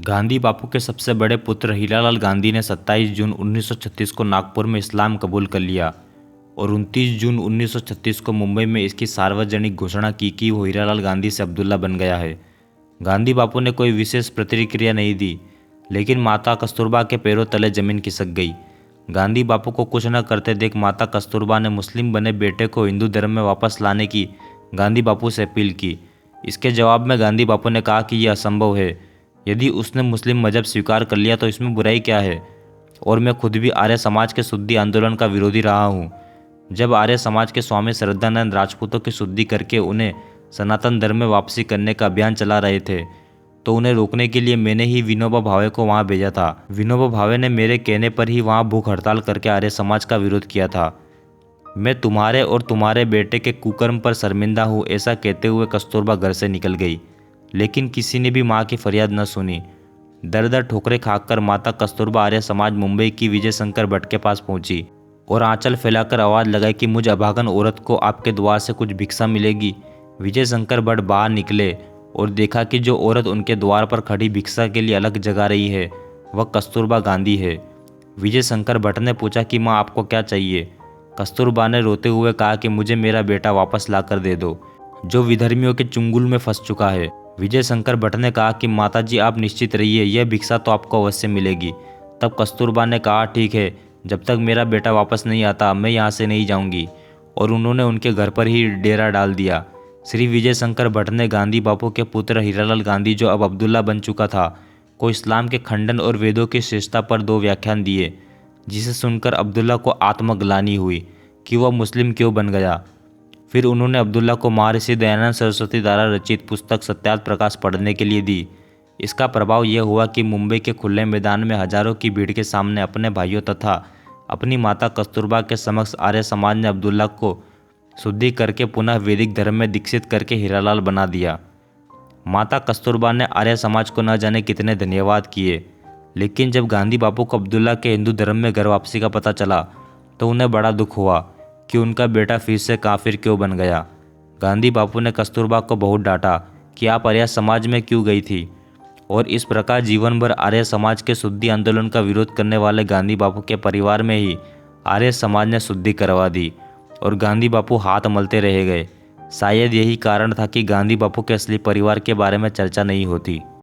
गांधी बापू के सबसे बड़े पुत्र हीरालाल गांधी ने 27 जून 1936 को नागपुर में इस्लाम कबूल कर लिया और 29 जून 1936 को मुंबई में इसकी सार्वजनिक घोषणा की कि वो हीरालाल गांधी से अब्दुल्ला बन गया है। गांधी बापू ने कोई विशेष प्रतिक्रिया नहीं दी, लेकिन माता कस्तूरबा के पैरों तले जमीन खिसक गई। गांधी बापू को कुछ न करते देख माता कस्तूरबा ने मुस्लिम बने बेटे को हिंदू धर्म में वापस लाने की गांधी बापू से अपील की। इसके जवाब में गांधी बापू ने कहा कि यह असंभव है। यदि उसने मुस्लिम मजहब स्वीकार कर लिया तो इसमें बुराई क्या है, और मैं खुद भी आर्य समाज के शुद्धि आंदोलन का विरोधी रहा हूँ। जब आर्य समाज के स्वामी श्रद्धानंद राजपूतों की शुद्धि करके उन्हें सनातन धर्म में वापसी करने का अभियान चला रहे थे, तो उन्हें रोकने के लिए मैंने ही विनोबा भावे को वहाँ भेजा था। विनोबा भावे ने मेरे कहने पर ही वहाँ भूख हड़ताल करके आर्य समाज का विरोध किया था। मैं तुम्हारे और तुम्हारे बेटे के कुकर्म पर शर्मिंदा हूँ, ऐसा कहते हुए कस्तूरबा घर से निकल गई, लेकिन किसी ने भी माँ की फरियाद न सुनी। दर दर ठोकरें खाकर माता कस्तूरबा आर्य समाज मुंबई की विजय शंकर भट्ट के पास पहुंची और आंचल फैलाकर आवाज़ लगाई कि मुझ अभागन औरत को आपके द्वार से कुछ भिक्षा मिलेगी। विजय शंकर भट्ट बाहर निकले और देखा कि जो औरत उनके द्वार पर खड़ी भिक्षा के लिए अलग जगा रही है वह कस्तूरबा गांधी है। विजय शंकर भट्ट ने पूछा कि माँ आपको क्या चाहिए। कस्तूरबा ने रोते हुए कहा कि मुझे मेरा बेटा वापस ला कर दे दो, जो विधर्मियों के चुंगल में फंस चुका है। विजय शंकर भट्ट ने कहा कि माताजी आप निश्चित रहिए, यह भिक्षा तो आपको अवश्य मिलेगी। तब कस्तूरबा ने कहा ठीक है, जब तक मेरा बेटा वापस नहीं आता मैं यहाँ से नहीं जाऊँगी, और उन्होंने उनके घर पर ही डेरा डाल दिया। श्री विजय शंकर भट्ट ने गांधी बापू के पुत्र हीरालाल गांधी, जो अब अब्दुल्ला बन चुका था, को इस्लाम के खंडन और वेदों की श्रेष्ठता पर 2 व्याख्यान दिए, जिसे सुनकर अब्दुल्ला को आत्मग्लानि हुई कि वह मुस्लिम क्यों बन गया। फिर उन्होंने अब्दुल्ला को महर्षि दयानंद सरस्वती द्वारा रचित पुस्तक सत्यार्थ प्रकाश पढ़ने के लिए दी। इसका प्रभाव यह हुआ कि मुंबई के खुले मैदान में हजारों की भीड़ के सामने अपने भाइयों तथा अपनी माता कस्तूरबा के समक्ष आर्य समाज ने अब्दुल्ला को शुद्धि करके पुनः वैदिक धर्म में दीक्षित करके हीरालाल बना दिया। माता कस्तूरबा ने आर्य समाज को न जाने कितने धन्यवाद किए, लेकिन जब गांधी बापू को अब्दुल्ला के हिंदू धर्म में घर वापसी का पता चला तो उन्हें बड़ा दुख हुआ कि उनका बेटा फिर से काफिर क्यों बन गया। गांधी बापू ने कस्तूरबा को बहुत डांटा कि आप आर्य समाज में क्यों गई थी, और इस प्रकार जीवन भर आर्य समाज के शुद्धि आंदोलन का विरोध करने वाले गांधी बापू के परिवार में ही आर्य समाज ने शुद्धि करवा दी और गांधी बापू हाथ मलते रह गए। शायद यही कारण था कि गांधी बापू के असली परिवार के बारे में चर्चा नहीं होती।